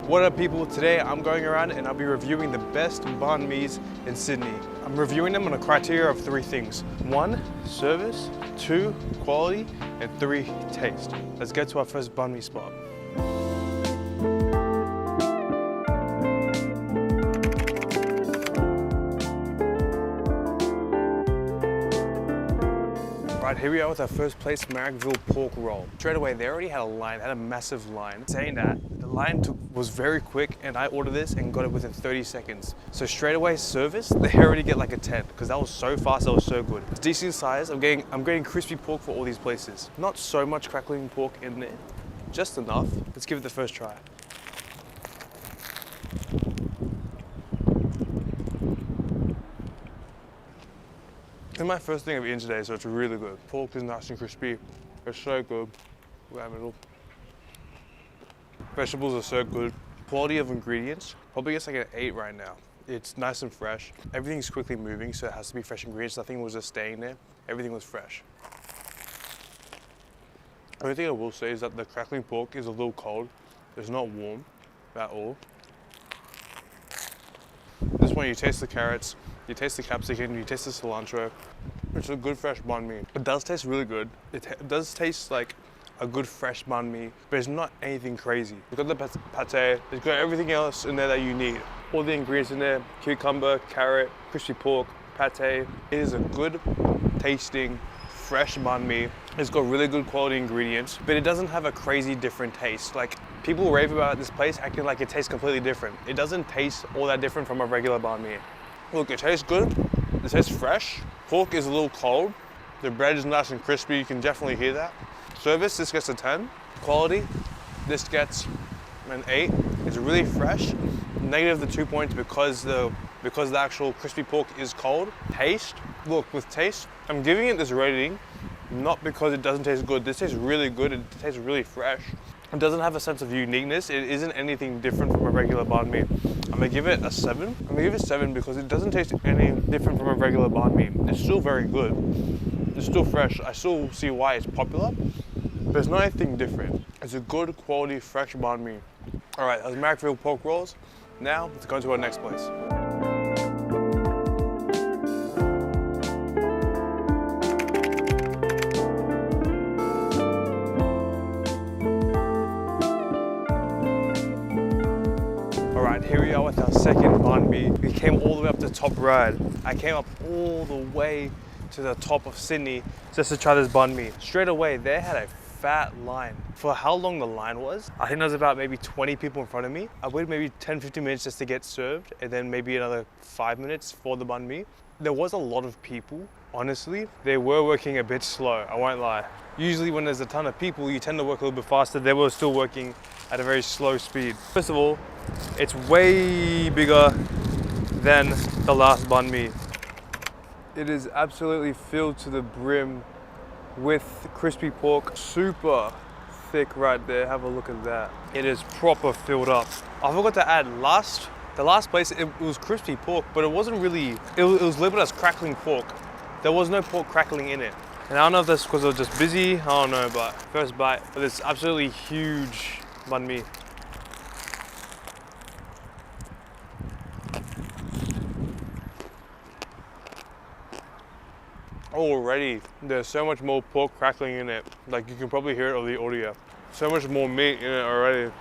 What up people, today I'm going around and I'll be reviewing the best banh mi's in Sydney. I'm reviewing them on a criteria of 3 things. 1, service, 2, quality, and 3, taste. Let's get to our first banh mi spot. Right, here we are with our first place, Marrickville Pork Roll. Straight away, they already had a line, had a massive line. Saying that, the line was very quick and I ordered this and got it within 30 seconds. So straight away service, they already get like a 10 because that was so fast, that was so good. It's decent size. I'm getting crispy pork for all these places. Not so much crackling pork in there, just enough. Let's give it the first try. It's my first thing of eating today, so it's really good. Pork is nice and crispy. It's so good. Right middle. Vegetables are so good. Quality of ingredients, probably gets like an 8 right now. It's nice and fresh. Everything's quickly moving, so it has to be fresh ingredients. Nothing was just staying there. Everything was fresh. The only thing I will say is that the crackling pork is a little cold. It's not warm at all. This one, you taste the carrots, you taste the capsicum, you taste the cilantro. It's a good fresh banh mi. It does taste really good. It does taste like a good fresh banh mi, but it's not anything crazy. It's got the pate, it's got everything else in there that you need. All the ingredients in there, cucumber, carrot, crispy pork, pate. It is a good tasting, fresh banh mi. It's got really good quality ingredients, but it doesn't have a crazy different taste. Like, people rave about this place acting like it tastes completely different. It doesn't taste all that different from a regular banh mi. Look, it tastes good, it tastes fresh. Pork is a little cold. The bread is nice and crispy, you can definitely hear that. Service, this gets a 10. Quality, this gets an 8. It's really fresh. Negative the 2 points because the actual crispy pork is cold. Taste, look, with taste, I'm giving it this rating, not because it doesn't taste good. This tastes really good, it tastes really fresh. It doesn't have a sense of uniqueness. It isn't anything different from a regular banh mi. I'm gonna give it a 7. I'm gonna give it 7 because it doesn't taste any different from a regular banh mi. It's still very good. It's still fresh. I still see why it's popular, but it's not anything different. It's a good quality, fresh banh mi. All right, that's Marrickville Pork Rolls. Now, let's go to our next place. Here we are with our second banh mi. We came all the way up to top right. I came up all the way to the top of Sydney just to try this banh mi. Straight away, they had a fat line. For how long the line was, I think there was about maybe 20 people in front of me. I waited maybe 10-15 minutes just to get served, and then maybe another 5 minutes for the banh mi. There was a lot of people. Honestly, they were working a bit slow, I won't lie. Usually when there's a ton of people, you tend to work a little bit faster. They were still working at a very slow speed. First of all, it's way bigger than the last banh mi. It is absolutely filled to the brim with crispy pork. Super thick right there, have a look at that. It is proper filled up. I forgot to add, the last place, it was crispy pork, but it wasn't really, it was labeled as crackling pork. There was no pork crackling in it. And I don't know if that's because I was just busy, I don't know, but first bite of this absolutely huge banh mi. Already, there's so much more pork crackling in it. Like, you can probably hear it over the audio. So much more meat in it already.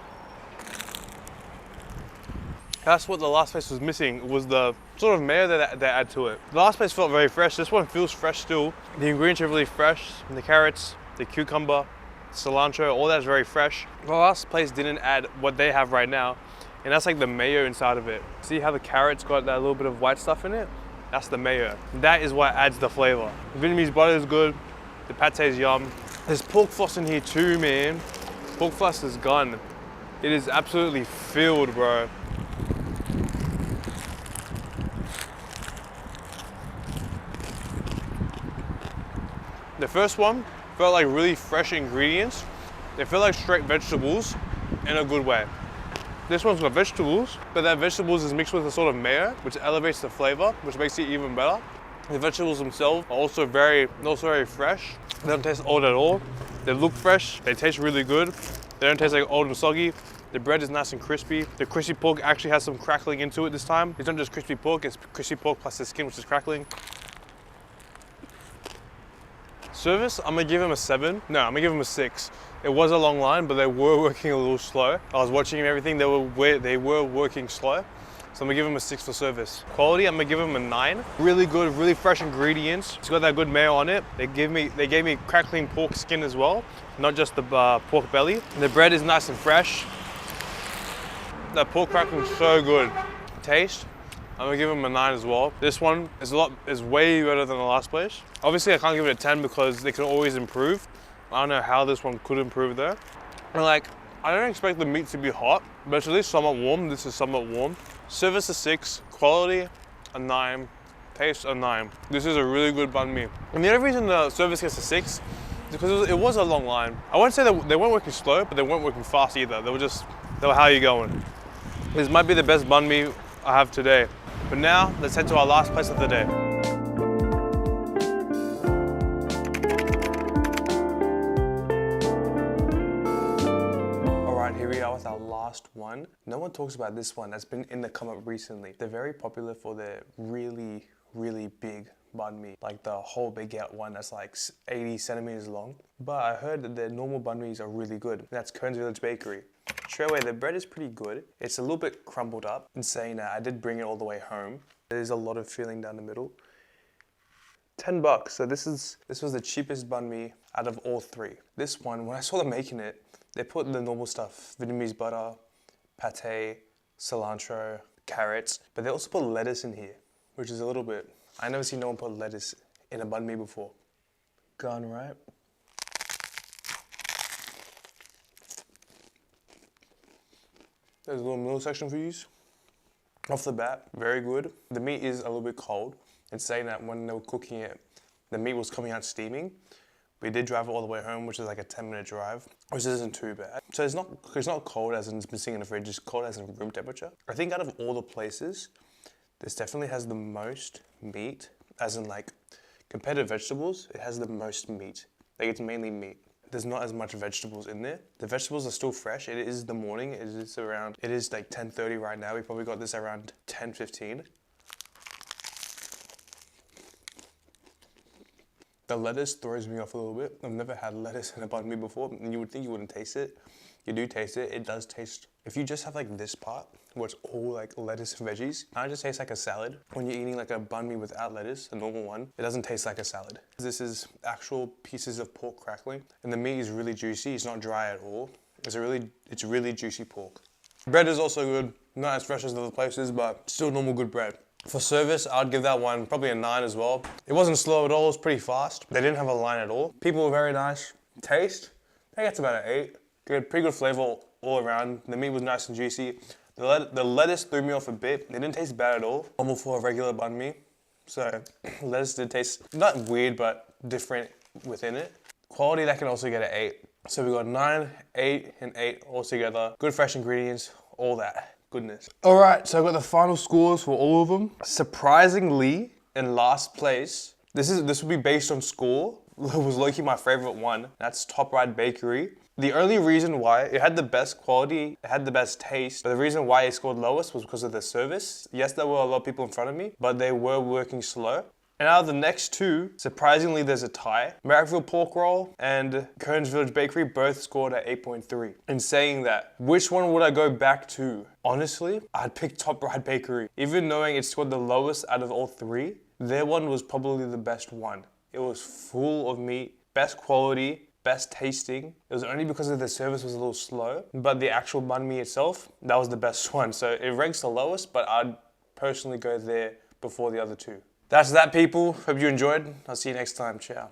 That's what the last place was missing, was the sort of mayo that they add to it. The last place felt very fresh. This one feels fresh still. The ingredients are really fresh. The carrots, the cucumber, cilantro, all that is very fresh. The last place didn't add what they have right now, and that's like the mayo inside of it. See how the carrots got that little bit of white stuff in it? That's the mayo. That is what adds the flavor. The Vietnamese butter is good. The pate is yum. There's pork floss in here too, man. Pork floss is gone. It is absolutely filled, bro. The first one felt like really fresh ingredients. They feel like straight vegetables in a good way. This one's got vegetables, but that vegetables is mixed with a sort of mayo, which elevates the flavor, which makes it even better. The vegetables themselves are also very fresh. They don't taste old at all. They look fresh, they taste really good. They don't taste like old and soggy. The bread is nice and crispy. The crispy pork actually has some crackling into it this time. It's not just crispy pork, it's crispy pork plus the skin, which is crackling. Service, I'm gonna give him a 7. No, I'm gonna give him a 6. It was a long line, but they were working a little slow. I was watching everything, they were working slow. So I'm gonna give him a 6 for service. Quality, I'm gonna give him a 9. Really good, really fresh ingredients. It's got that good mayo on it. They gave me crackling pork skin as well, not just the pork belly. The bread is nice and fresh. That pork crackling is so good. Taste, I'm gonna give him a 9 as well. This one is way better than the last place. Obviously, I can't give it a 10 because they can always improve. I don't know how this one could improve though. And like, I don't expect the meat to be hot, but it's at least somewhat warm. This is somewhat warm. Service a 6, quality a 9, taste a 9. This is a really good banh mi. And the only reason the service gets a 6 is because it was a long line. I won't say that they weren't working slow, but they weren't working fast either. They were how you going. This might be the best banh mi I have today. But now, let's head to our last place of the day. Here we are with our last one. No one talks about this one. That's been in the come up recently. They're very popular for their really, really big banh mi. Like the whole big out one that's like 80 centimeters long. But I heard that their normal banh mi's are really good. That's Karn's Village Bakery. Straight away, the bread is pretty good. It's a little bit crumbled up. In saying that, I did bring it all the way home. There's a lot of filling down the middle. $10. So this was the cheapest banh mi out of all 3. This one, when I saw them making it, they put the normal stuff, Vietnamese butter, pate, cilantro, carrots, but they also put lettuce in here, which is a little bit, I never seen no one put lettuce in a banh mi before. Gone right. There's a little middle section for you. Off the bat, very good. The meat is a little bit cold. It's saying that when they were cooking it, the meat was coming out steaming. We did drive it all the way home, which is like a 10-minute drive, which isn't too bad. So it's not cold as in it's been sitting in the fridge, it's cold as in room temperature. I think out of all the places, this definitely has the most meat, as in like, compared to vegetables, it has the most meat. Like it's mainly meat. There's not as much vegetables in there. The vegetables are still fresh. It is the morning, it is like 10:30 right now. We probably got this around 10:15. The lettuce throws me off a little bit. I've never had lettuce in a banh mi before, and you would think you wouldn't taste it. You do taste it, it does taste. If you just have like this part, where it's all like lettuce and veggies, it just tastes like a salad. When you're eating like a banh mi without lettuce, a normal one, it doesn't taste like a salad. This is actual pieces of pork crackling, and the meat is really juicy, it's not dry at all. It's really juicy pork. Bread is also good, not as fresh as the other places, but still normal good bread. For service, I'd give that one probably a 9 as well. It wasn't slow at all, it was pretty fast. They didn't have a line at all. People were very nice. Taste, I think it's about an 8. Good, pretty good flavor all around. The meat was nice and juicy. The lettuce threw me off a bit. It didn't taste bad at all. Normal for a regular banh mi. So lettuce did taste, not weird, but different within it. Quality, that can also get an 8. So we got 9, 8, and 8 all together. Good fresh ingredients, all that. Goodness. All right, so I got the final scores for all of them. Surprisingly, in last place, this will be based on score. It was low-key my favorite one. That's Top Right Bakery. The only reason why, it had the best quality, it had the best taste, but the reason why it scored lowest was because of the service. Yes, there were a lot of people in front of me, but they were working slow. And out of the next 2, surprisingly, there's a tie. Marrickville Pork Roll and Karn's Village Bakery both scored at 8.3. In saying that, which one would I go back to? Honestly, I'd pick Top Right Bakery. Even knowing it scored the lowest out of all 3, their one was probably the best one. It was full of meat, best quality, best tasting. It was only because of the service was a little slow, but the actual banh mi itself, that was the best one. So it ranks the lowest, but I'd personally go there before the other 2. That's that, people. Hope you enjoyed. I'll see you next time. Ciao.